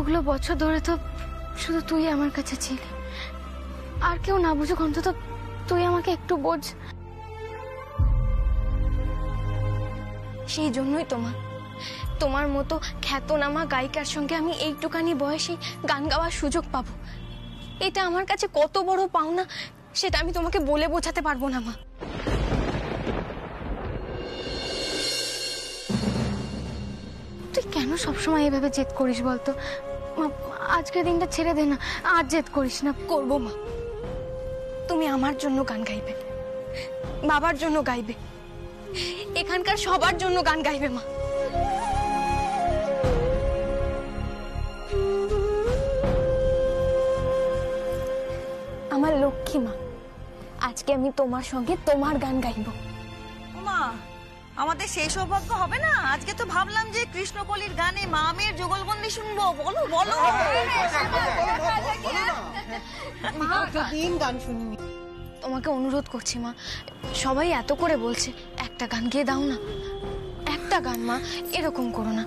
এতগুলো বছর ধরে তো শুধু তুই আমার কাছে ছিলি, আর কেউ না বুঝুক অন্তত তুই আমাকে একটু বোঝ। সেই জন্যই তোমার মতো খ্যাতনামা গায়িকার সঙ্গে আমি এইটুকানি বয়সে গান গাওয়ার সুযোগ পাবো, এটা আমার কাছে কত বড় পাওনা সেটা আমি তোমাকে বলে বোঝাতে পারবো না মা। তুই কেন সবসময় এভাবে জেদ করিস বলতো? আজকের দিনটা ছেড়ে দে না, আর জেদ করিস না। করবো মা, তুমি আমার জন্য গান গাইবে, বাবার জন্য গাইবে, এখানকার সবার জন্য গান গাইবে মা। আমার লক্ষ্মী মা, আজকে আমি তোমার সঙ্গে তোমার গান গাইব। মা, আমাদের সেই সৌভাগ্য হবে না? আজকে তো ভাবলাম যে কৃষ্ণকলির গানে মা মেয়ের যুগলবন্দি শুনবো। বলো বলো। গান শুনবি। তোমাকে অনুরোধ করছি মা, সবাই এত করে বলছে, একটা গান গেয়ে দাও না, একটা গান মা, এরকম করো না।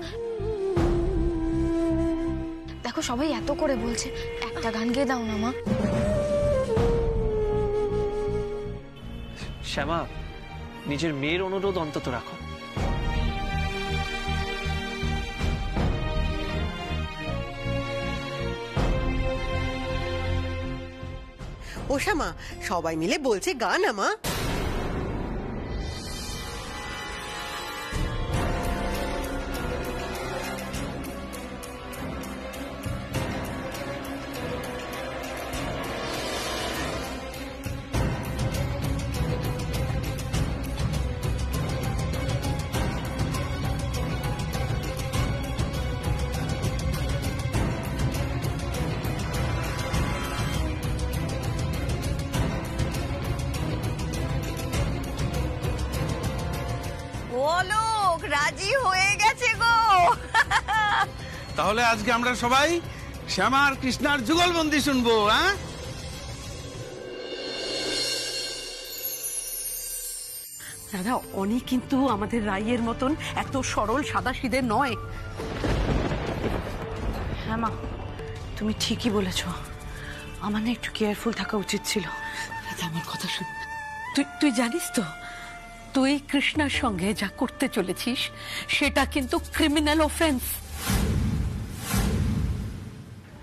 দেখো সবাই এত করে বলছে, একটা গান গেয়ে দাও না মা। শ্যামা, নিজের মেয়ের অনুরোধ অন্তত রাখো। ও শ্যামা, সবাই মিলে বলছে গান আমা। লোক রাজি হয়ে গেছে গো। তাহলে আজকে আমরা সবাই শ্যামা আর কৃষ্ণার যুগলবন্দি শুনবো। হ্যাঁ দাদা, অনি কিন্তু আমাদের রাইয়ের মতন এত সরল সাদাসিধে নয়। হ্যাঁ মা, তুমি ঠিকই বলেছ, আমার না একটু কেয়ারফুল থাকা উচিত ছিল। আমার কথা শুন, তুই জানিস তো তুই কৃষ্ণার সঙ্গে যা করতে চলেছিস সেটা কিন্তু ক্রিমিনাল অফেন্স।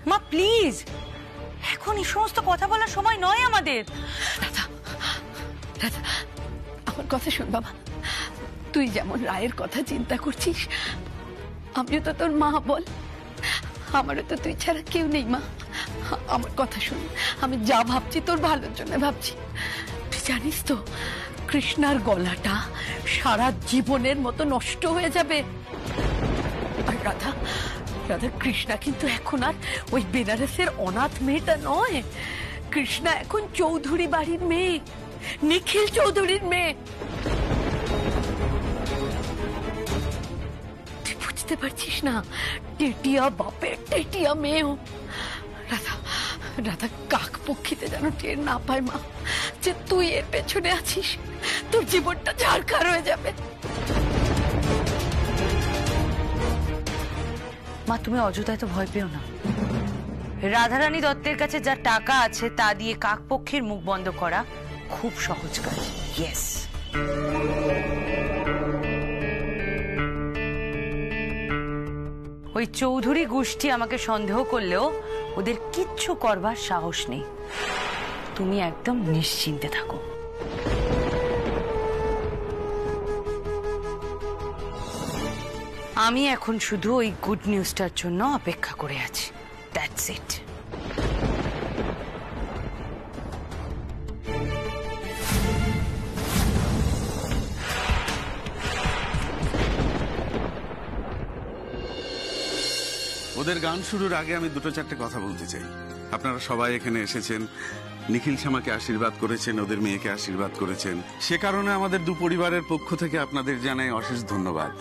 মা প্লিজ, এখন এই সমস্ত কথা বলার সময় নয় আমাদের। দাদা দাদা, আমার কথা শুন বাবা, তুই যেমন রায়ের কথা চিন্তা করছিস, আমিও তো তোর মা, বল আমারও তো তুই ছাড়া কেউ নেই মা। আমার কথা শুন, আমি যা ভাবছি তোর ভালোর জন্য ভাবছি। তুই জানিস তো কৃষ্ণার গলাটা সারা জীবনের মতো নষ্ট হয়ে যাবে। আর রাধা, কৃষ্ণা কিন্তু এখন আর ওই বেনারসের অনাথ মেয়েটা নয়। কৃষ্ণা এখন চৌধুরী বাড়ির মেয়ে, নিখিল চৌধুরীর মেয়ে। তুই বুঝতে পারছিস না? টেটিয়া বাপের টেটিয়া মেয়েও। রাধা কাক পক্ষীতে যেন টের না পায় মা যে তুই এর পেছনে আছিস। তোর জীবনটা ঝাড়খার হয়ে যাবে। মা, তুমি অযথায় তো ভয় পেও না। রাধারানী দত্তের কাছে যা টাকা আছে তা দিয়ে কাকপক্ষীর মুখ বন্ধ করা খুব সহজ কাজ। ইয়েস, ওই চৌধুরী গোষ্ঠী আমাকে সন্দেহ করলেও ওদের কিচ্ছু করবার সাহস নেই। তুমি একদম নিশ্চিন্তে থাকো। আমি এখন শুধু ওই গুড নিউজটার জন্য অপেক্ষা করে আছি। That's it. ওদের গান শুরুর আগে আমি দুটো চারটে কথা বলতে চাই। আপনারা সবাই এখানে এসেছেন, নিখিল শ্যামাকে আশীর্বাদ করেছেন, ওদের মেয়েকে আশীর্বাদ করেছেন, সে কারণে আমাদের দু পরিবারের পক্ষ থেকে আপনাদের জানাই অশেষ ধন্যবাদ।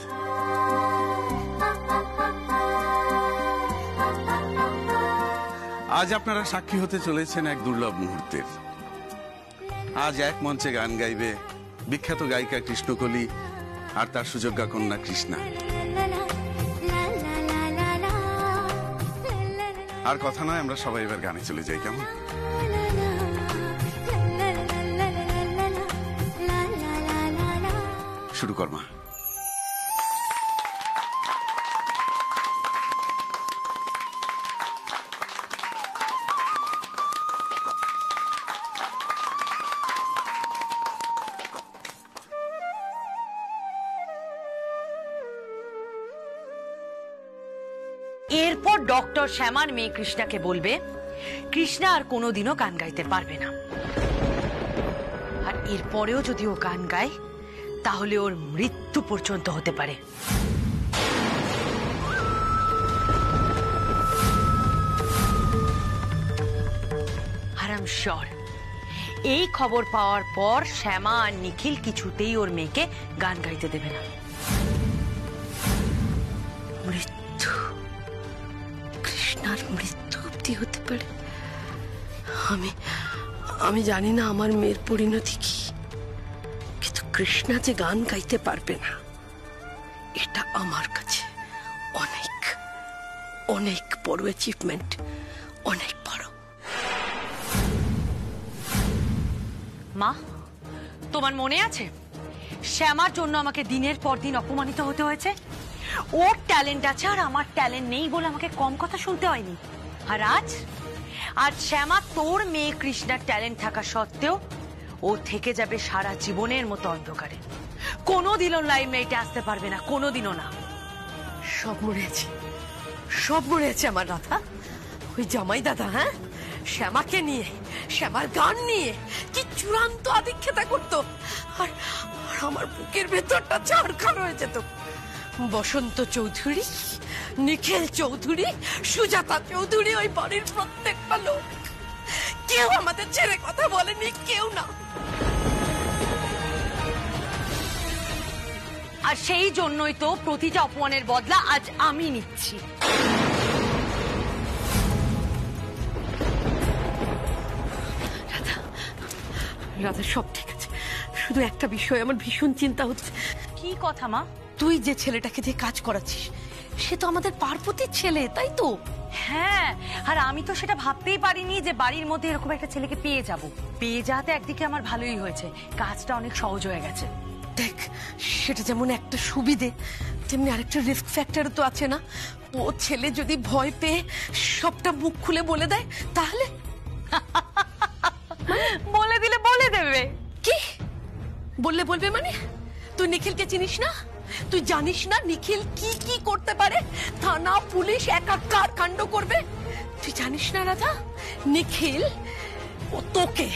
আজ আপনারা সাক্ষী হতে চলেছেন এক দুর্লভ মুহূর্তের। আজ এক মঞ্চে গান গাইবে বিখ্যাত গায়িকা কৃষ্ণকলি আর তার সুযোগ্যা কন্যা কৃষ্ণা। আর কথা নয়, আমরা সবাই এবার গানে চলে যাই, কেমন? শুরু কর মা। এরপর ডক্টর শ্যামার মেয়ে কৃষ্ণাকে বলবে কৃষ্ণা আর কোনোদিনও গান গাইতে পারবে না, আর এরপরেও যদি ও গান গায় তাহলে ওর মৃত্যু পর্যন্ত হতে পারে। আর আই এম শিওর এই খবর পাওয়ার পর শ্যামা আর নিখিল কিছুতেই ওর মেয়েকে গান গাইতে দেবে না। মৃত্যু, কৃষ্ণার মৃত্যু অব্দি হতে পারে। আমি জানি না আমার মেয়ের পরিণতি কি, কিন্তু কৃষ্ণা যে গান গাইতে পারবে না এটা আমার কাছে অনেক অনেক বড় অ্যাচিভমেন্ট, অনেক বড়। মা, তোমার মনে আছে শ্যামার জন্য আমাকে দিনের পর দিন অপমানিত হতে হয়েছে? ওর ট্যালেন্ট আছে আর আমার ট্যালেন্ট নেই বলে আমাকে কম কথা শুনতে হয়নি। আর আজ শ্যামা তোর মেয়ে কৃষ্ণার ট্যালেন্ট থাকা সত্ত্বেও ও থেকে যাবে সারা জীবনের মতো অন্ধকারে, কোনোদিনও লাইমলাইটে আসতে পারবে না, কোনোদিনও না। সব মরে আছে, সব মরে আছে আমার রাধা। ওই জামাই দাদা, হ্যাঁ, শ্যামাকে নিয়ে, শ্যামার গান নিয়ে কি চূড়ান্ত আদিক্ষেতা করতো, আর আমার বুকের ভেতরটা ঝাড়খাড় হয়ে যেত। বসন্ত চৌধুরী, নিখিল চৌধুরী, সুজাতা চৌধুরী, ওই বাড়ির প্রত্যেকটা লোক, কেউ আমাদের ছেড়ে কথা বলেনি, কেউ না। আর সেই জন্যই তো প্রতিটা অপমানের বদলা আজ আমি নিচ্ছি। রাধা, সব ঠিক আছে, শুধু একটা বিষয় আমার ভীষণ চিন্তা হচ্ছে। কি কথা মা? তুই যে ছেলেটাকে দিয়ে কাজ করাচ্ছিস সে তো আমাদের পার্বতীর ছেলে, তাই তো? হ্যাঁ, আর আমি তো সেটা ভাবতেই পারিনি যে বাড়ির মধ্যে এরকম একটা ছেলেকে পেয়ে যাব। পেয়ে যাওয়াতে একদিকে আমার ভালোই হয়েছে, কাজটা অনেক সহজ হয়ে গেছে। দেখ, সেটা যেমন একটা সুবিধে, তেমনি আরেকটা রিস্ক ফ্যাক্টর তো আছে না? ও ছেলে যদি ভয় পেয়ে সবটা মুখ খুলে বলে দেয় তাহলে? বলে দিলে বলে দেবে। কি বললে বলবে মানে? তুই নিখিলকে চিনিস না? তুই জানিস না নিখিল কি কি করতে পারে? থানা পুলিশ একাকার কাণ্ড করবে। তুই জানিস না রাধা, নিখিল ও তোকে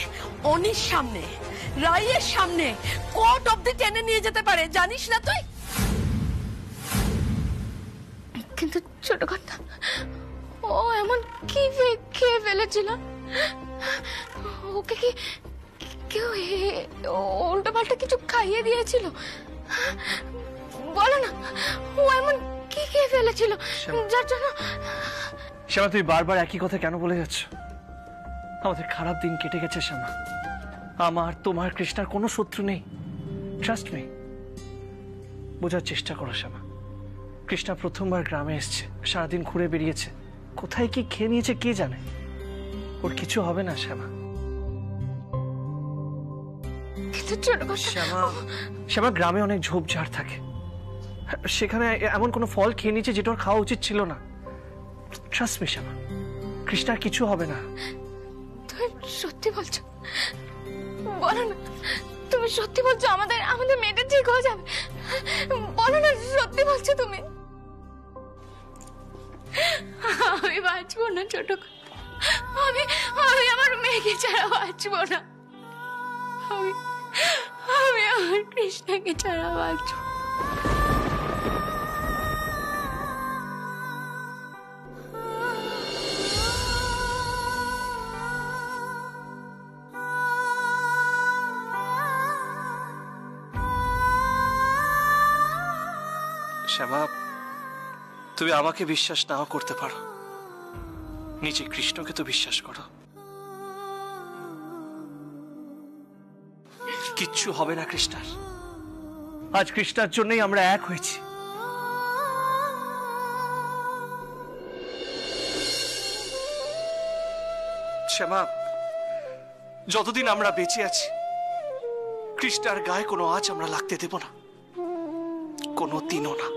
অনির সামনে, রায়ের সামনে কোর্ট অবধি টেনে নিয়ে যেতে পারে, জানিস না তুই? কিন্তু ছোট কথা, ও এমন কি খেয়ে ফেলেছিল? ওকে কি কেউ উল্টো পাল্টা কিছু খাইয়ে দিয়েছিল? বলো না, ও এমন কি খেয়ে ফেলেছিল যার জন্য? শ্যামা, তুই বারবার একই কথা কেন বলে যাচ্ছ? আমাদের খারাপ দিন কেটে গেছে শ্যামা। আমার, তোমার, কৃষ্ণার কোনো শত্রু নেই। Trust me. বোঝার চেষ্টা করো শ্যামা। কৃষ্ণা প্রথমবার গ্রামে এসছে, সারাদিন ঘুরে বেরিয়েছে, কোথায় কি খেয়ে নিয়েছে কে জানে। ওর কিছু হবে না শ্যামা। কিন্তু ছোট কথা, শ্যামা, গ্রামে অনেক ঝোপঝাড় থাকে, সেখানে এমন কোনো ফল খেয়ে নিয়েছে যেটা ওর খাওয়া উচিত ছিল না। ট্রাস্ট মি শ্যামা, কৃষ্ণার কিছু হবে না। তুমি সত্যি বলছো? বলো না, তুমি সত্যি বলছো আমাদের মেয়েটা ঠিক হয়ে যাবে? বলো না, সত্যি বলছো তুমি? আমি বাঁচবো না ছোট কথা, আমি আমার মেয়েকে ছাড়া বাঁচবো না। আমি আমার কৃষ্ণাকে ছাড়া বাঁচবো। শ্যামা, তুমি আমাকে বিশ্বাস নাও করতে পারো, নিজে কৃষ্ণকে তো বিশ্বাস করো। কিচ্ছু হবে না কৃষ্ণার। আজ কৃষ্ণার জন্যই আমরা এক হয়েছি। শ্যামা, যতদিন আমরা বেঁচে আছি কৃষ্ণার গায়ে কোনো আঁচ আমরা লাগতে দেব না, কোনো দিনও না।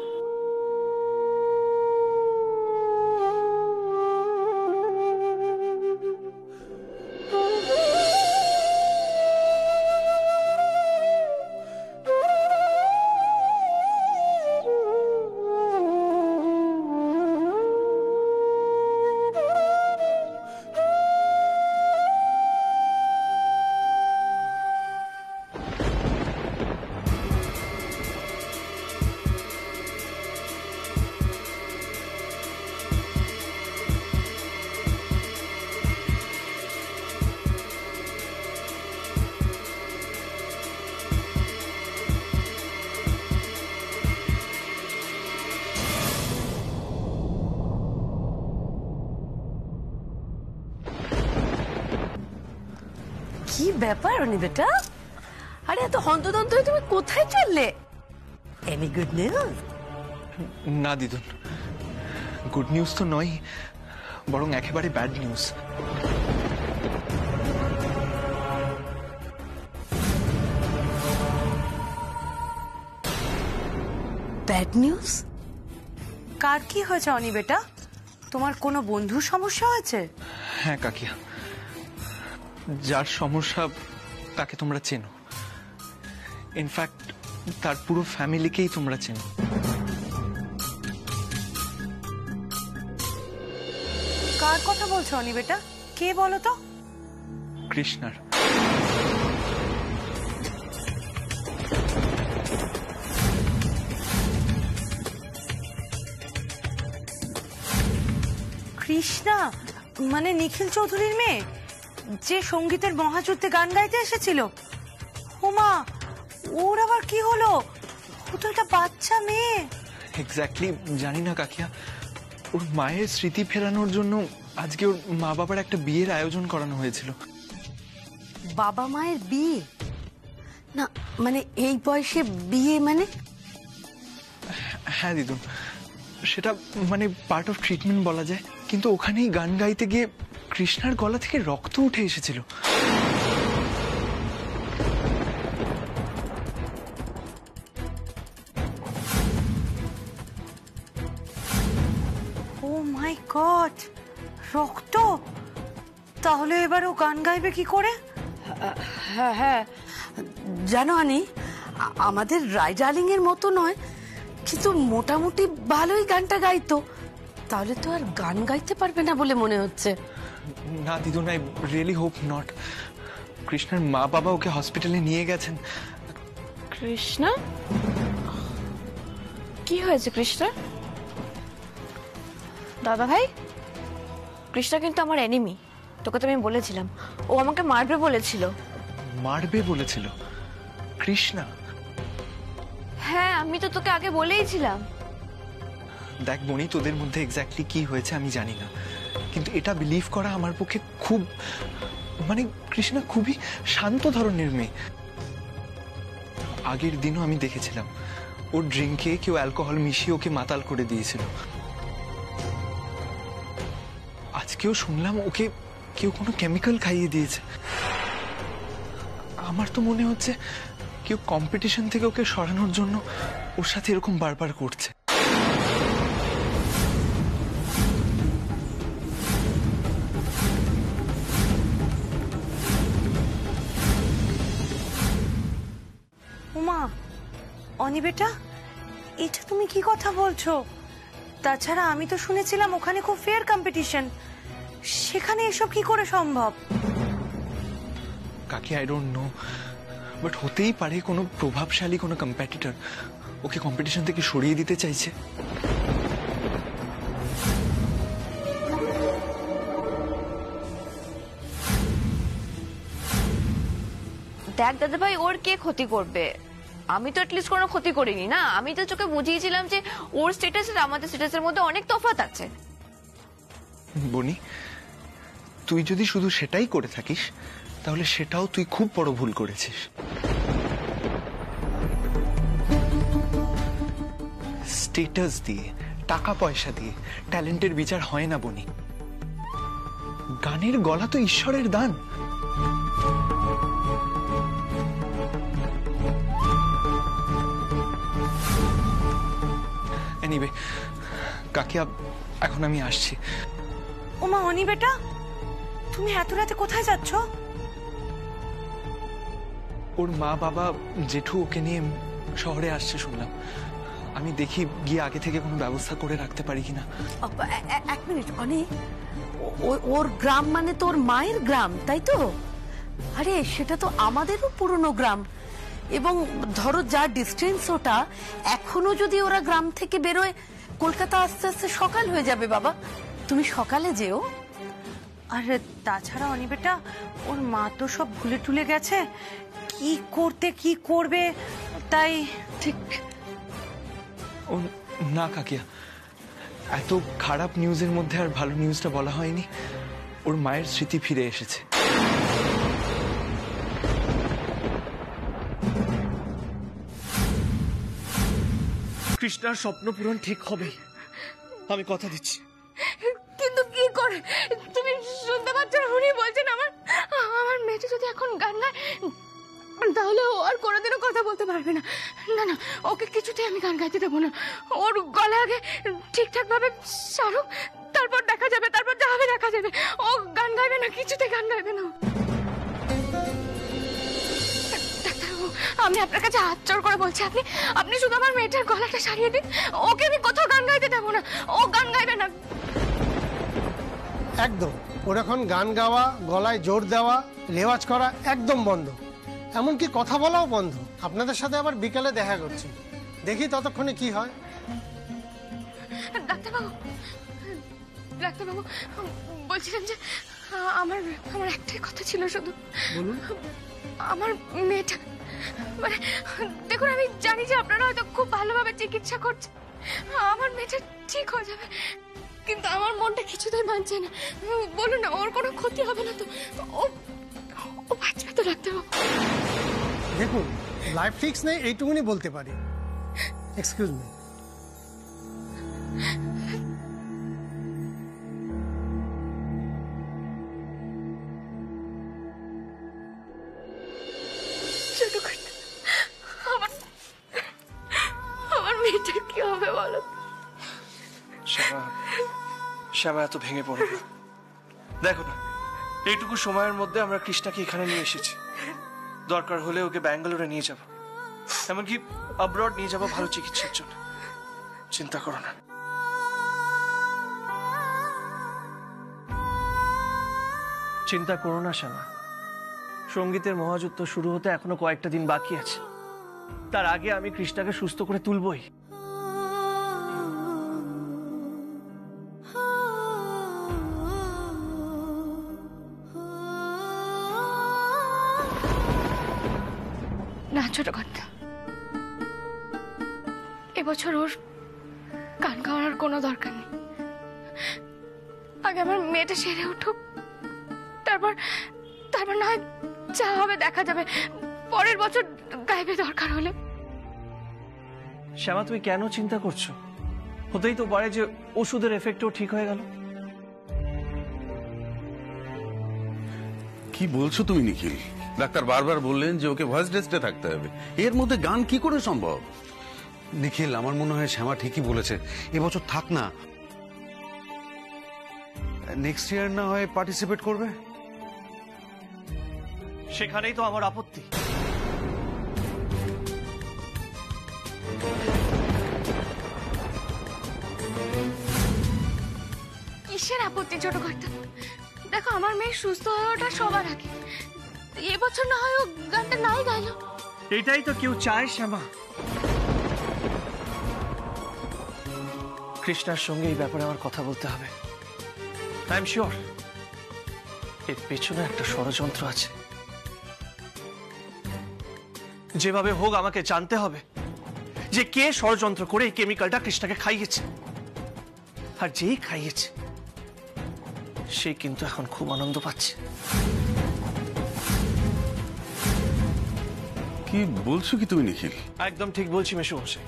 কি ব্যাপার অনি বেটা? আরে এত হন্তদন্ত হয়ে তুমি কোথায় চললে? Any good news? না দিদুন, গুড নিউজ তো নয়, বরং একেবারে ব্যাড নিউজ। Bad news? কার কি হয়েছে অনি বেটা? তোমার কোনো বন্ধুর সমস্যা হয়েছে? হ্যাঁ কাকিয়া, যার সমস্যা তাকে তোমরা চেনো, ইনফ্যাক্ট তার পুরো ফ্যামিলিকেই তোমরা চেনো। কার কথা বলছো অনি বেটা? কে বলো তো? কৃষ্ণার। কৃষ্ণা মানে নিখিল চৌধুরীর মেয়ে, যে সঙ্গীতের মহাযুদ্ধে গান গাইতে এসেছিল? ওমা, ওর আবার কি হলো? ও তো একটা বাচ্চা মেয়ে। এক্স্যাক্টলি জানি না কাকিয়া, ওর মায়ের স্মৃতি ফেরানোর জন্য আজকে ওর মা বাবার একটা বিয়ের আয়োজন করানো হয়েছিল। বাবা মায়ের বিয়ে? না মানে এই বয়সে বিয়ে মানে? হ্যাঁ দিদুন, সেটা মানে পার্ট অফ ট্রিটমেন্ট বলা যায়। কিন্তু ওখানেই গান গাইতে গিয়ে কৃষ্ণার গলা থেকে রক্ত উঠে এসেছিল। ও মাই গড, রক্ত! তাহলে এবার ও গান গাইবে কি করে? হ্যাঁ হ্যাঁ, জানো আনি, আমাদের রায় ডার্লিং এর মতো নয়, কিন্তু মোটামুটি ভালোই গানটা গাইতো। তাহলে তো আর গান গাইতে পারবে না বলে মনে হচ্ছে। না দিদুন, আই রিয়েলি হোপ নট। কৃষ্ণার মা বাবা ওকে হসপিটালে নিয়ে গেছেন। কৃষ্ণা? কি হয়েছে কৃষ্ণা? দাদা ভাই, কৃষ্ণা কিন্তু আমার এনিমি, তোকে তো আমি বলেছিলাম। ও আমাকে মারবে বলেছিল। মারবে বলেছিল কৃষ্ণা? হ্যাঁ, আমি তো তোকে আগে বলেইছিলাম। দেখ বনি, তোদের মধ্যে এক্স্যাক্টলি কি হয়েছে আমি জানি না, কিন্তু এটা বিলিভ করা আমার পক্ষে খুব, মানে কৃষ্ণা খুবই শান্ত ধরনের মেয়ে। আগের দিনও আমি দেখেছিলাম ওর ড্রিঙ্কে কেউ অ্যালকোহল মিশিয়ে ওকে মাতাল করে দিয়েছিল। আজকেও শুনলাম ওকে কেউ কোনো কেমিক্যাল খাইয়ে দিয়েছে। আমার তো মনে হচ্ছে কেউ কম্পিটিশন থেকে ওকে সরানোর জন্য ওর সাথে এরকম বারবার করছে। উমা, অনি বেটা, এটা তুমি কি কথা বলছো? তাছাড়া আমি তো শুনেছিলাম ওখানে খুব ফেয়ার কম্পিটিশন, সেখানে এসব কি করে সম্ভব? কাকি আই ডোন্ট নো, বাট হতেই পারে কোনো প্রভাবশালী কোনো কম্পিটিটর ওকে কম্পিটিশন থেকে সরিয়ে দিতে চাইছে। দেখ দাদা ভাই, ওর কে ক্ষতি করবে? আমি তো অ্যাটলিস্ট কোনো ক্ষতি করিনি না। আমি তো তোকে বুঝিয়েছিলাম যে ওর স্ট্যাটাস আর আমাদের স্ট্যাটাসের মধ্যে অনেক তফাৎ আছে। বনি, তুই যদি শুধু সেটাই করে থাকিস তাহলে সেটাও তুই খুব বড় ভুল করেছিস। স্ট্যাটাস দিয়ে, টাকা পয়সা দিয়ে ট্যালেন্টের বিচার হয় না বনি। গানের গলা তো ঈশ্বরের দান। এনিওয়ে কাকিয়া, এখন আমি আসছি। ওমা অনি বেটা, তুমি এত রাতে কোথায় যাচ্ছ? ওর মা বাবা জেঠু ওকে নিয়ে শহরে আসছে শুনলাম। আমি দেখি গিয়ে আগে থেকে কোনো ব্যবস্থা করে রাখতে পারি কিনা। এক মিনিট অনি, ওর গ্রাম মানে তোর মায়ের গ্রাম তাই তো? আরে সেটা তো আমাদেরও পুরনো গ্রাম, এবং ধরো যা ডিস্টেন্স ওটা, এখনো যদি ওরা গ্রাম থেকে বেরোয় কলকাতা আস্তে আস্তে সকাল হয়ে যাবে বাবা। তুমি সকালে যেও। আর তাছাড়া অনি বেটা, ওর মা তো সব ভুলে টুলে গেছে কি করতে কি করবে, তাই ঠিক। ও না কাকিয়া, এত খারাপ নিউজের মধ্যে আর ভালো নিউজটা বলা হয়নি। ওর মায়ের স্মৃতি ফিরে এসেছে। কৃষ্ণার স্বপ্ন পূরণ ঠিক হবে, আমি কথা দিচ্ছি। কিন্তু কি করে? তুমি শুনতে পাচ্ছ না, উনি বলছেন আমার আমার মেয়েটা যদি এখন গান গায় তাহলে ও আর কোনোদিনও কথা বলতে পারবে না। না না, ওকে কিছুতেই আমি গান গাইতে দেবো না। ওর গলা আগে ঠিকঠাক ভাবে সারুক, তারপর দেখা যাবে, তারপর যা হবে দেখা যাবে। ও গান গাইবে না, কিছুতে গান গাইবে না। ডাক্তারবাবু, আমি আপনার কাছে হাত জোড় করে বলছি, আপনি শুধু আমার মেয়েটার গলাটা সারিয়ে দিন। ওকে আমি কোথাও গান গাইতে দেবো না, ও গান গাইবে না। একদম ওর এখন গান গাওয়া, গলায় জোর দেওয়া, রেওয়াজ করা একদম বন্ধ, এমনকি কথা বলাও বন্ধ। আপনাদের সাথে আবার বিকালে দেখা করছি, দেখি ততক্ষণে কি হয়। ডাক্তারবাবু, ডাক্তারবাবু, বলছিলাম যে আমার আমার একটাই কথা ছিল শুধু। বলুন। আমার মেয়েটা, মানে দেখুন, আমি জানি যে আপনারা হয়তো খুব ভালোভাবে চিকিৎসা করছেন, আমার মেয়েটা ঠিক হয়ে যাবে, কিন্তু আমার মনটা কিছুতেই মানছে না। বলুন না, ওর কোনো ক্ষতি হবে না তো? ও বাঁচবে তো ডাক্তারবাবু? দেখুন, লাইফ ফিক্স নেই এইটুকুনি বলতে পারি। Excuse me. আমার মেয়েটা কি হবে বলো? শ্যামা এত ভেঙে পড়ো না। দেখো না, এইটুকু সময়ের মধ্যে আমরা কৃষ্ণাকে এখানে নিয়ে এসেছি। দরকার হলে ওকে ব্যাঙ্গালোরে নিয়ে যাব, এমনকি অব্রড নিয়ে যাব ভালো চিকিৎসার জন্য। চিন্তা করো না। চিন্তা করো না শ্যামা, সঙ্গীতের মহাযুদ্ধ শুরু হতে এখনো কয়েকটা দিন বাকি আছে। তার আগে আমি কৃষ্ণাকে সুস্থ করে তুলবই। না ছোট কথা, এবছর ওর গান গাওয়ার আর কোনো দরকার নেই। আগে আমার মেয়েটা সেরে উঠুক, তারপর তারপর না হয় যা হবে দেখা যাবে। পরের বছর গাইবে দরকার হলে। শ্যামা, তুমি কেন চিন্তা করছো? হতেই তো পারে যে ওষুধের এফেক্টও ঠিক হয়ে গেল। কি বলছো তুমি নিখিল? ডাক্তার বারবার বললেন যে ওকে ভয়েস রেস্টে থাকতে হবে, এর মধ্যে গান কি করে সম্ভব? নিখিল, আমার মনে হয় শ্যামা ঠিকই বলেছে, এবছর থাক না, নেক্সট ইয়ার না হয় পার্টিসিপেট করবে। সেখানেই তো আমার আপত্তি। কিসের আপত্তি ছোট কর্তা? দেখো, আমার মেয়ে সুস্থ হওয়াটা সবার আগে। এবছর না হয় ও গানটা নাই গাইলো। এটাই তো কেউ চায় শ্যামা। কৃষ্ণার সঙ্গে এই ব্যাপারে আমার কথা বলতে হবে। আই এম শিওর এর পেছনে একটা ষড়যন্ত্র আছে। যেভাবে হোক আমাকে জানতে হবে যে কে ষড়যন্ত্র করে এই কেমিক্যালটা কৃষ্ণাকে খাইয়েছে, আর যেই খাইয়েছে সে কিন্তু এখন খুব আনন্দ পাচ্ছে। কি বলছো কি তুমি নিখিল? একদম ঠিক বলছি মেসোমশাই।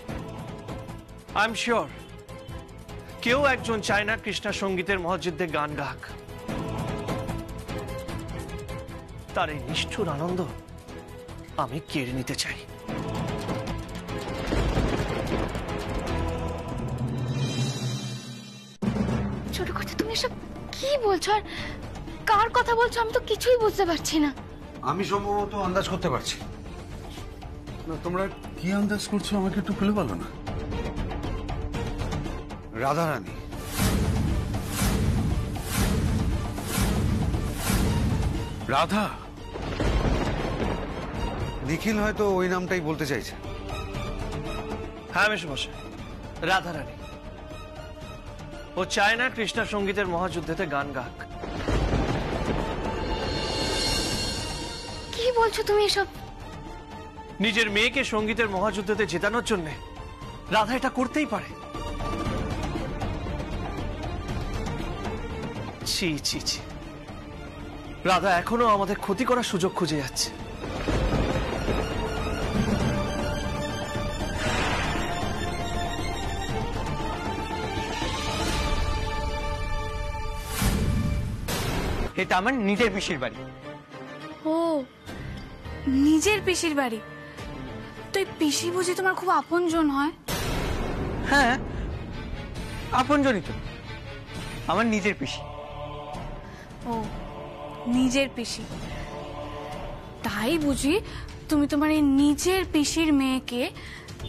আই এম শিওর কেউ একজন চায় না কৃষ্ণা সঙ্গীতের মহাযুদ্ধে গান গাক। তার এই নিষ্ঠুর আনন্দ আমি কেড়ে নিতে চাই। ছোট কথা, তুমি এসব কি বলছো আর কার কথা বলছো? আমি তো কিছুই বুঝতে পারছি না। আমি সম্ভবত আন্দাজ করতে পারছি। না, তোমরা কি আন্দাজ করছো আমাকে একটু খুলে বলো না। রাধারানী। রাধা? নিখিল হয়তো ওই নামটাই বলতে চাইছে। হ্যাঁ মেশমশাই, রাধারানী। ও চায় না কৃষ্ণা সঙ্গীতের মহাযুদ্ধেতে গান গাক। কি বলছো তুমি এসব? নিজের মেয়েকে সঙ্গীতের মহাযুদ্ধেতে জেতানোর জন্য রাধা এটা করতেই পারে। ছি ছি ছি, রাধা এখনো আমাদের ক্ষতি করার সুযোগ খুঁজে যাচ্ছে। এটা আমার নিজের পিসির বাড়ি। ও, নিজের পিসির বাড়ি? তো এই পিসি বুঝি তোমার খুব আপনজন হয়? হ্যাঁ, আপনজনই তো, আমার নিজের পিসি। ও, নিজের পিসি। তাই বুঝি তুমি তোমার এই নিজের পিসির মেয়েকে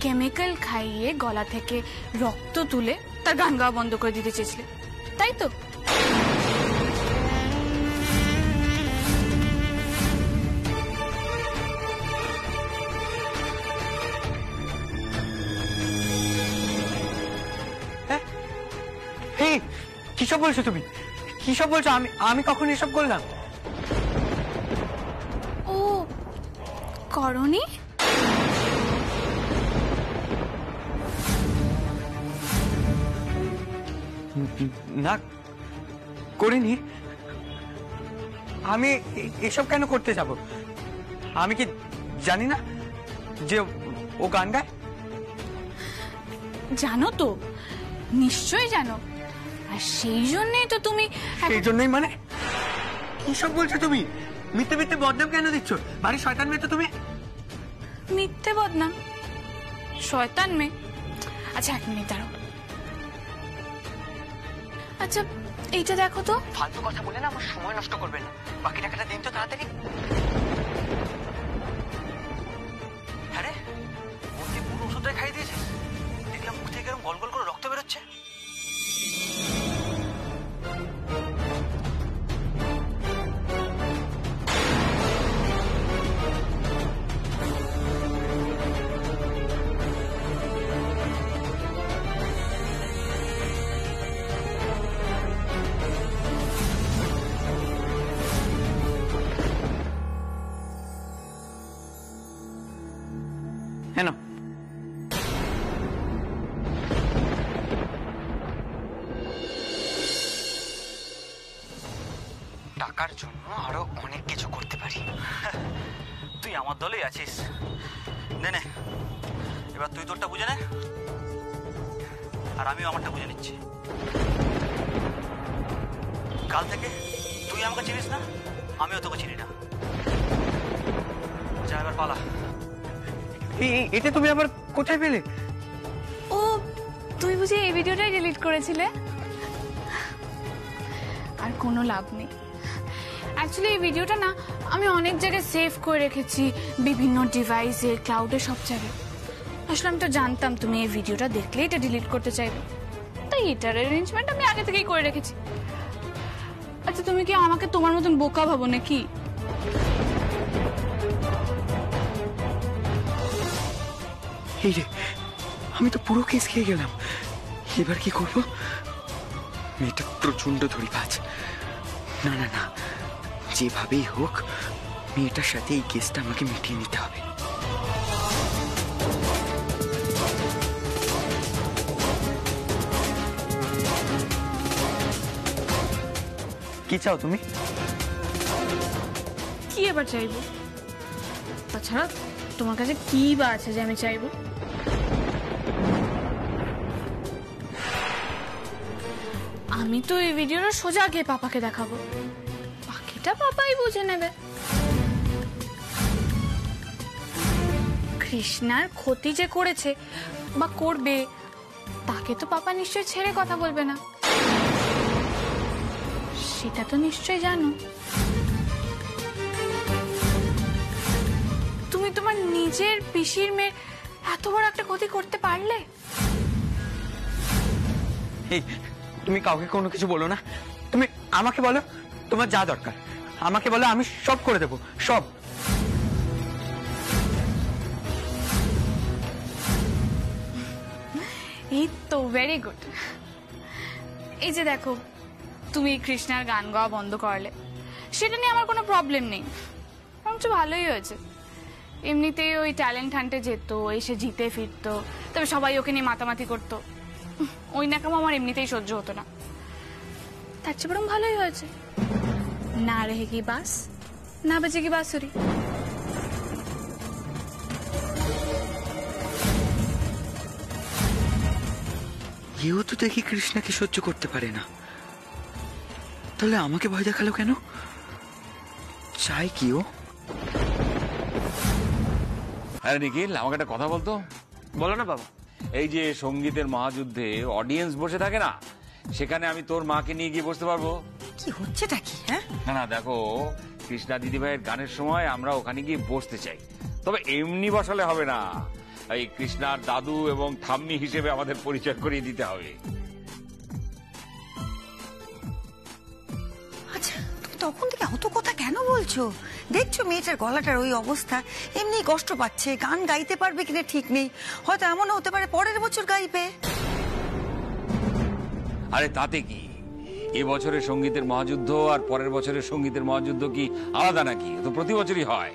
কেমিক্যাল খাইয়ে গলা থেকে রক্ত তুলে তার গান গাওয়া বন্ধ করে দিতে চেয়েছিলে, তাই তো? কিসব বলছো তুমি? কিসব বলছো? আমি কখন এসব করলাম? ও, করনি? না, করিনি। আমি এসব কেন করতে যাব? আমি কি জানি না যে ও গান গায়? জানো তো, নিশ্চয়ই জানো। আর সেই জন্যই তো তুমি। সেই জন্যই মানে? কিসব বলছো তুমি? মিথ্যে মিথ্যে বদনাম কেন দিচ্ছ? বাড়ি শয়তান মেয়ে তো তুমি। মিথ্যে বদনাম? শয়তান মেয়ে? আচ্ছা, 1 মিনিট দাঁড়াও। আচ্ছা, এইটা দেখো তো। ফালতু কথা বলে না আমার সময় নষ্ট করবে না। বাকি টাকাটা দিন তো তাড়াতাড়ি। আরে, ওর কি পুরো ওষুধটাই খাইয়ে দিয়েছে? দেখলাম মুখ থেকে এরকম গল গল করে রক্ত বেরোচ্ছে। হ্যাঁ, টাকার জন্য আরো অনেক কিছু করতে পারি। তুই আমার দলেই আছিস। নে, এবার তুই তোরটা বুঝে নে, আর আমিও আমারটা বুঝে নিচ্ছি। কাল থেকে তুই আমাকে চিনিস না, আমিও তোকে চিনি না। যা, এবার পালা। এটা তুমি আবার কোথায় পেলে? ও, তুমি বুঝি এই ভিডিওটাই ডিলিট করেছিলে? আর কোনো লাভ নেই। অ্যাকচুয়ালি এই ভিডিওটা না আমি অনেক জায়গায় সেভ করে রেখেছি, বিভিন্ন ডিভাইসে, ক্লাউডে, সব জায়গায়। আসলে আমি তো জানতাম তুমি এই ভিডিওটা দেখলে এটা ডিলিট করতে চাইবে, তাই এটার অ্যারেঞ্জমেন্ট আমি আগে থেকেই করে রেখেছি। আচ্ছা, তুমি কি আমাকে তোমার মতন বোকা ভাবো নাকি? এই রে, আমি তো পুরো কেস খেয়ে গেলাম। এবার কি করবো? মেয়েটা প্রচন্ড ধরিবাজ। না না না, যেভাবেই হোক মেয়েটার সাথে এই কেসটা আমাকে মিটিয়ে নিতে হবে। কি চাও তুমি? কি এবার চাইবো? তাছাড়া তোমার কাছে কি বা আছে যে আমি চাইবো? আমি তো এই ভিডিওটা সোজা গিয়ে পাপাকে দেখাবো, বাকিটা পাপাই বুঝে নেবে। কৃষ্ণার ক্ষতি যে করেছে বা করবে তাকে তো পাপা নিশ্চয়ই ছেড়ে কথা বলবে না, সেটা তো নিশ্চয়ই জানো। তুমি তোমার নিজের পিসির মেয়ের এত বড় একটা ক্ষতি করতে পারলে? এই তুমি কাউকে কোনো কিছু বলো না, তুমি আমাকে বলো তোমার যা দরকার, আমাকে বলো, আমি সব করে দেবো, সব। এই তো ভেরি গুড। এই যে দেখো, তুমি কৃষ্ণার গান গাওয়া বন্ধ করলে, সেটা নিয়ে আমার কোনো প্রবলেম নেই, বরঞ্চ ভালোই হয়েছে। এমনিতেই ওই ট্যালেন্ট হান্টে যেত, এসে জিতে ফিরতো, তবে সবাই ওকে নিয়ে মাতামাতি করতো, ওই নাকামো আমার এমনিতেই সহ্য হতো না। তার চেয়ে বরং ভালোই হয়েছে, না রেহেগি বাস না বেজেগি বাঁশুরি। কেউ তো দেখি কৃষ্ণাকে সহ্য করতে পারে না, তাহলে আমাকে ভয় দেখালো কেন? চাই কি ও? আরে নিখিল, আমাকে একটা কথা বলতো। বলো না বাবা। এই যে সঙ্গীতের মহাযুদ্ধে অডিয়েন্স বসে থাকে না, সেখানে আমি তোর মাকে নিয়ে গিয়ে বসতে পারবো? কি হচ্ছেটা কি? হ্যাঁ, না না, দেখো কৃষ্ণা দিদিভাইয়ের গানের সময় আমরা ওখানে গিয়ে বসতে চাই, তবে এমনি বসালে হবে না। এই কৃষ্ণার দাদু এবং ঠাম্মি হিসেবে আমাদের পরিচয় করিয়ে দিতে হবে। আচ্ছা, তুমি তখন থেকে অত কথা কেন বলছো? দেখছো মেয়েটার গলাটার ওই অবস্থা, এমনি কষ্ট পাচ্ছে, গান গাইতে পারবে কিনা ঠিক নেই, হয়তো এমন হতে পারে পরের বছর গাইবে। আরে তাতে কি, এবছরের সঙ্গীতের মহাযুদ্ধ আর পরের বছরের সঙ্গীতের মহাযুদ্ধ কি আলাদা নাকি? তো প্রতি বছরই হয়।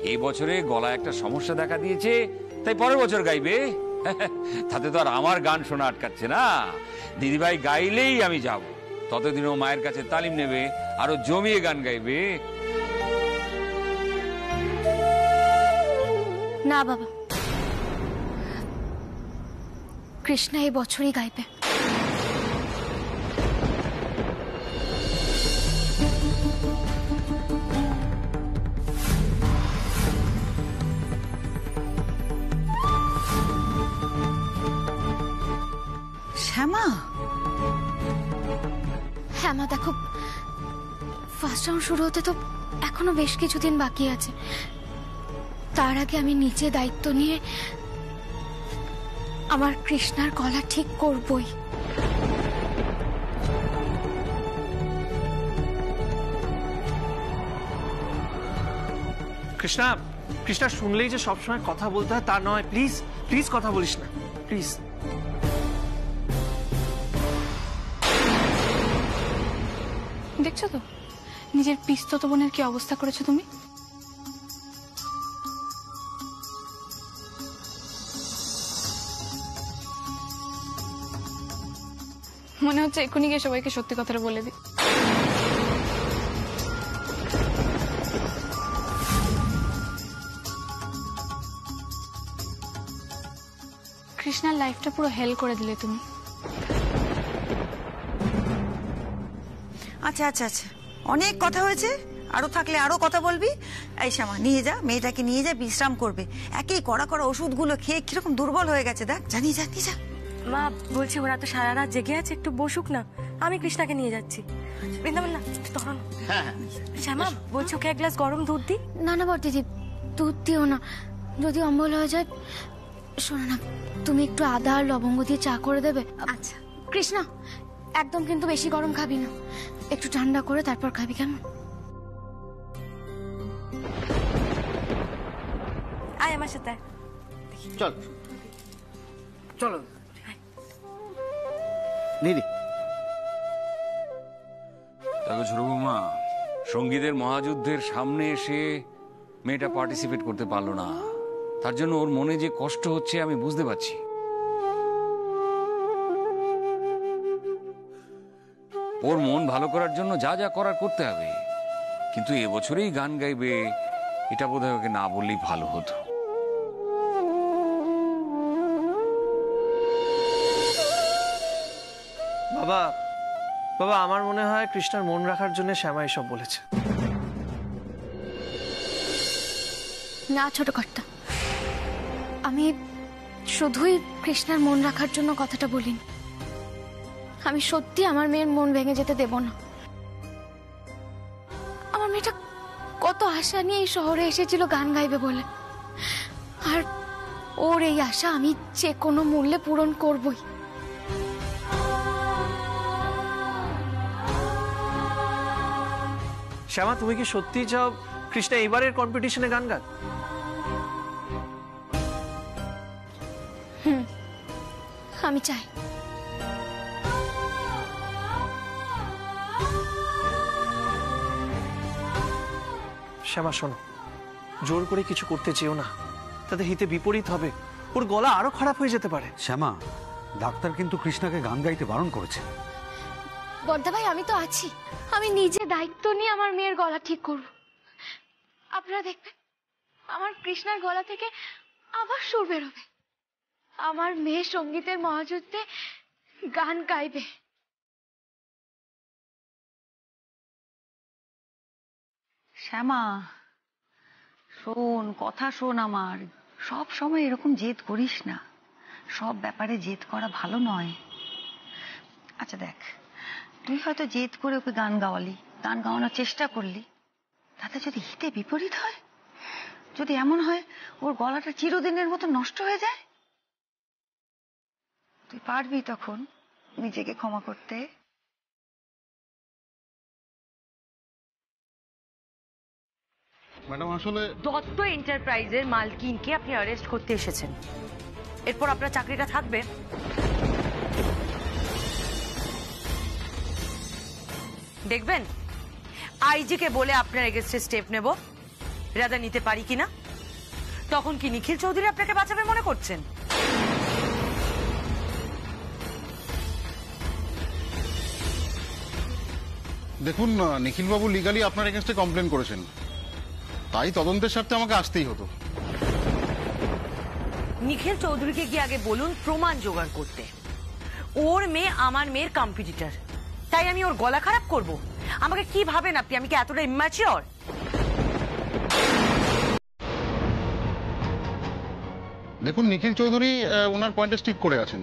এই বছরে গলায় একটা সমস্যা দেখা দিয়েছে, তাই পরের বছর গাইবে। তাতে তো আর আমার গান শোনা আটকাচ্ছে না। দিদিভাই গাইলেই আমি যাব, ততদিনও মায়ের কাছে তালিম নেবে, আরো জমিয়ে গান গাইবে। না বাবা, কৃষ্ণা এই বছরই গাইবে। শ্যামা, হ্যাঁ মা, দেখো ফার্স্ট রাউন্ড শুরু হতে তো এখনো বেশ কিছুদিন বাকি আছে। তার আগে আমি নিজে দায়িত্ব নিয়ে আমার কৃষ্ণার গলা ঠিক করবই। কৃষ্ণা, কৃষ্ণা শুনলেই যে সবসময় কথা বলতে হয় তা নয়। প্লিজ প্লিজ কথা বলিস না, প্লিজ। দেখছো তো নিজের পিস্তত বোনের কি অবস্থা করেছো তুমি? মনে হচ্ছে এক্ষুনি গিয়ে সবাইকে সত্যি কথাটা বলে দিই। কৃষ্ণার লাইফটা পুরো হেল করে দিলে তুমি। আচ্ছা আচ্ছা আচ্ছা, অনেক কথা হয়েছে, আরো থাকলে আরো কথা বলবি। এই শ্যামা, নিয়ে যা মেয়েটাকে, নিয়ে যা, বিশ্রাম করবে। একই কড়া কড়া ওষুধগুলো খেয়ে কিরকম দুর্বল হয়ে গেছে, দেখ। জানি যা, নিয়ে যা। মা বলছি ওরা তো সারা রাত জেগে আছে, একটু বসুক না, আমি কৃষ্ণাকে নিয়ে যাচ্ছি। বৃন্দাবন না, তখন শ্যামা বলছি ওকে এক গ্লাস গরম দুধ দি। না না বড় দিদি, দুধ দিও না, যদি অম্বল হয়ে যায়। শোনো না, তুমি একটু আদা আর লবঙ্গ দিয়ে চা করে দেবে? আচ্ছা। কৃষ্ণা, একদম কিন্তু বেশি গরম খাবি না, একটু ঠান্ডা করে তারপর খাবি, কেমন? আয় আমার সাথে। চল চলো দিদি। দেখো ছোট বৌমা, সঙ্গীতের মহাযুদ্ধের সামনে এসে মেয়েটা পার্টিসিপেট করতে পারলো না, তার জন্য ওর মনে যে কষ্ট হচ্ছে আমি বুঝতে পারছি। ওর মন ভালো করার জন্য যা যা করার করতে হবে, কিন্তু এবছরেই গান গাইবে এটা বোধহয় ওকে না বললেই ভালো হতো। বাবা, বাবা আমার মনে হয় কৃষ্ণার মন রাখার জন্য শ্যামা এসব বলেছে। না ছোট কর্তা, আমি শুধুই কৃষ্ণার মন রাখার জন্য কথাটা বলিনি। আমি সত্যি আমার মেয়ের মন ভেঙে যেতে দেব না। আমার মেয়েটা কত আশা নিয়ে এই শহরে এসেছিল গান গাইবে বলে, আর ওর এই আশা আমি যে কোনো মূল্যে পূরণ করবই। শ্যামা, তুমি কি সত্যি চাও কৃষ্ণা এবারের কম্পিটিশনে গান গান? আমি চাই। শ্যামা শোনো, জোর করে কিছু করতে চেও না, তাতে হিতে বিপরীত হবে, ওর গলা আরো খারাপ হয়ে যেতে পারে। শ্যামা, ডাক্তার কিন্তু কৃষ্ণাকে গান গাইতে বারণ করেছে। বর্দা ভাই, আমি তো আছি, আমি নিজে দায়িত্ব নিয়ে আমার মেয়ের গলা ঠিক করব। আপনারা দেখবেন আমার কৃষ্ণার গলা থেকে আবার সুর বেরোবে, আমার মেয়ে সঙ্গীতের মহাযুদ্ধে গান গাইবে। শ্যামা শোন, কথা শোন আমার, সব সময় এরকম জেদ করিস না, সব ব্যাপারে জেদ করা ভালো নয়। আচ্ছা দেখ, তুই হয়তো জেদ করে ওকে গান গাওয়ালি, গান গাওয়ানোর চেষ্টা করলি, তাতে যদি হিতে বিপরীত হয়, যদি এমন হয় ওর গলাটা চিরদিনের মতো নষ্ট হয়ে যায়, তুই পারবি তখন নিজেকে ক্ষমা করতে? ম্যাডাম, আসলে দত্ত এন্টারপ্রাইজের মালকিনকে আপনি অ্যারেস্ট করতে এসেছেন, এরপর আপনার চাকরিটা থাকবে? দেখবেন আইজি কে বলে আপনার এগেইনস্টে স্টেপ নেব, রাদা নিতে পারি কিনা। তখন কি নিখিল চৌধুরী আপনাকে বাঁচাবে মনে করছেন? দেখুন, নিখিলবাবু লিগালি আপনার এগেইনস্টে কমপ্লেন করেছেন, তাই তদন্তের স্বার্থে আমাকে আসতেই হতো। নিখিল চৌধুরীকে গিয়ে আগে বলুন প্রমাণ জোগাড় করতে। ওর মেয়ে আমার মেয়ের কম্পিটিটর, তাই আমি ওর গলা খারাপ করব? আমাকে কি ভাবেন আপনি? আমি কি এতটা ইম্যাচিওর? দেখুন, নিখিল চৌধুরী ওনার পয়েন্টে স্টিক করে আছেন,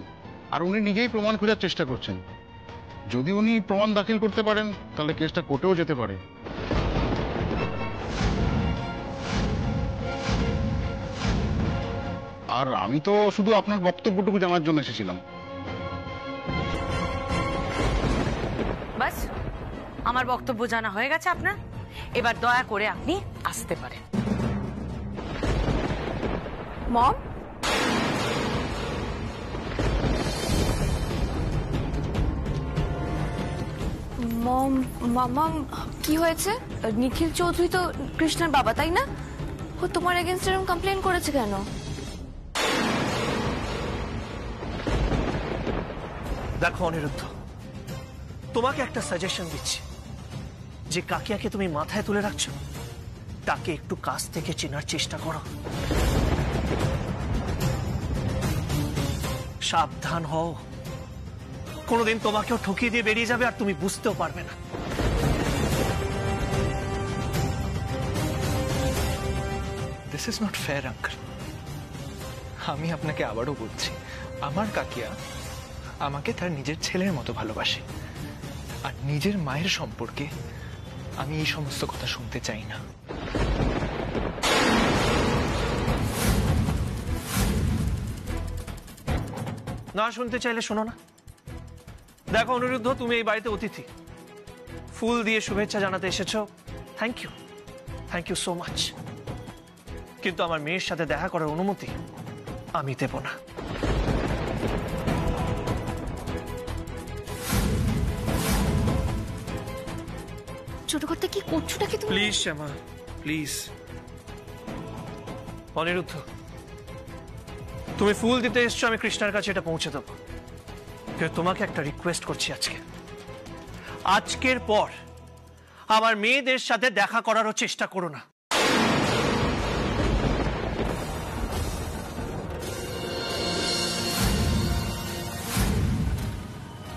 আর উনি নিজেই প্রমাণ খোঁজার চেষ্টা করছেন। যদি উনি প্রমাণ দাখিল করতে পারেন তাহলে কেসটা কোর্টেও যেতে পারে। আর আমি তো শুধু আপনার বক্তব্যটুকু জানার জন্য এসেছিলাম। বাস, আমার বক্তব্য জানা হয়ে গেছে আপনার, এবার দয়া করে আপনি আসতে পারেন। মম, মম, মামা কি হয়েছে? নিখিল চৌধুরী তো কৃষ্ণার বাবা, তাই না? ও তোমার এগেইনস্টে এরকম কমপ্লেন করেছে কেন? দেখো অনিরুদ্ধ, তোমাকে একটা সাজেশন দিচ্ছি, যে কাকিয়াকে তুমি মাথায় তুলে রাখছো, তাকে একটু কাছ থেকে চেনার চেষ্টা করো। সাবধান হও, কোনোদিন তোমাকেও ঠকিয়ে দিয়ে বেরিয়ে যাবে আর তুমি বুঝতেও পারবে না। This is not fair uncle. আমি আপনাকে আবারও বলছি, আমার কাকিয়া আমাকে তার নিজের ছেলের মতো ভালোবাসে, আর নিজের মায়ের সম্পর্কে আমি এই সমস্ত কথা শুনতে চাই না। না শুনতে চাইলে শোনো না। দেখো অনিরুদ্ধ, তুমি এই বাড়িতে অতিথি, ফুল দিয়ে শুভেচ্ছা জানাতে এসেছো, থ্যাংক ইউ সো মাচ, কিন্তু আমার মেয়ের সাথে দেখা করার অনুমতি আমি দেব না। ছোট করতে কি করছোটা কি তুমি? Please Shyama, please. অনিরুদ্ধ, তুমি ফুল দিতে এসছো, আমি কৃষ্ণার কাছে এটা পৌঁছে দেবো, কিন্তু তোমাকে একটা রিকোয়েস্ট করছি, আজকের পর আমার মেয়েদের সাথে দেখা করারও চেষ্টা করো না।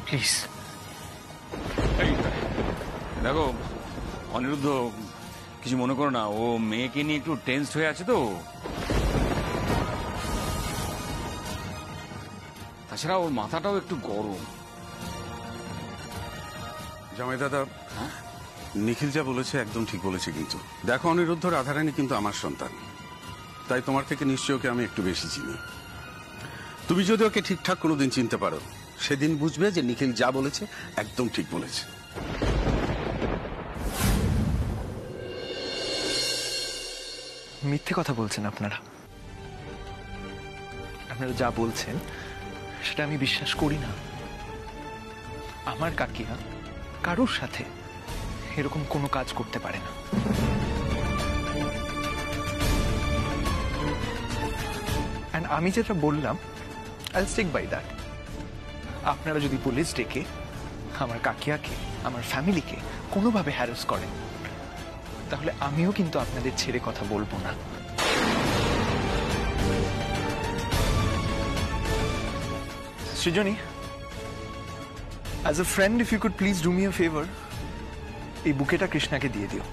প্লিজ। দেখো অনিরুদ্ধ, কিছু মনে করো না, ও মেয়েকে নিয়ে একটু টেন্সড হয়ে আছে তো। তাছাড়া ওর মাথাটাও একটু গরম। জামাই দাদা, নিখিল যা বলেছে একদম ঠিক বলেছে, কিন্তু দেখো অনিরুদ্ধ রাধারানী কিন্তু আমার সন্তান, তাই তোমার থেকে নিশ্চয় ওকে আমি একটু বেশি চিনি। তুমি যদি ওকে ঠিকঠাক কোনোদিন চিনতে পারো, সেদিন বুঝবে যে নিখিল যা বলেছে একদম ঠিক বলেছে। মিথ্যে কথা বলছেন আপনারা। আপনারা যা বলছেন সেটা আমি বিশ্বাস করি না। আমার কাকিয়া কারোর সাথে এরকম কোনো কাজ করতে পারে না। And আমি যেটা বললাম, I'll stick by that. আপনারা যদি পুলিশ ডেকে আমার কাকিয়াকে, আমার ফ্যামিলিকে কোনোভাবে হ্যারাস করেন, তাহলে আমিও কিন্তু আপনাদের ছেড়ে কথা বলবো না। সৃজনী, as a friend, if you could please do me a favor, এই বুকেটা কৃষ্ণাকে দিয়ে দিও।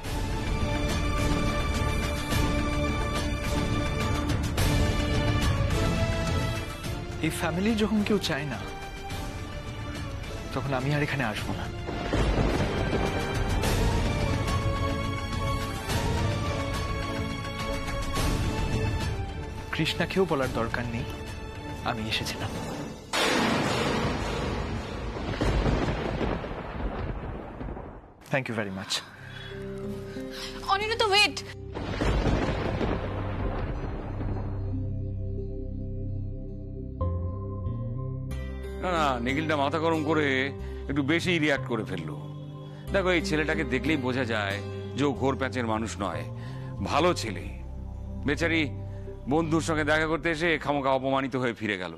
এই ফ্যামিলির যখন কেউ চায় না, তখন আমি আর এখানে আসবো না। কৃষ্ণাকেও বলার দরকার নেই আমি এসেছিলাম। Thank you very much. Aniruddha, wait. না না, নিখিলটা মাথা গরম করে একটু বেশি রিয়াক্ট করে ফেললো। দেখো, এই ছেলেটাকে দেখলেই বোঝা যায় যে ও ঘোর প্যাঁচের মানুষ নয়, ভালো ছেলে। বেচারি বন্ধুর সঙ্গে দেখা করতে এসে খামোখা অপমানিত হয়ে ফিরে গেল।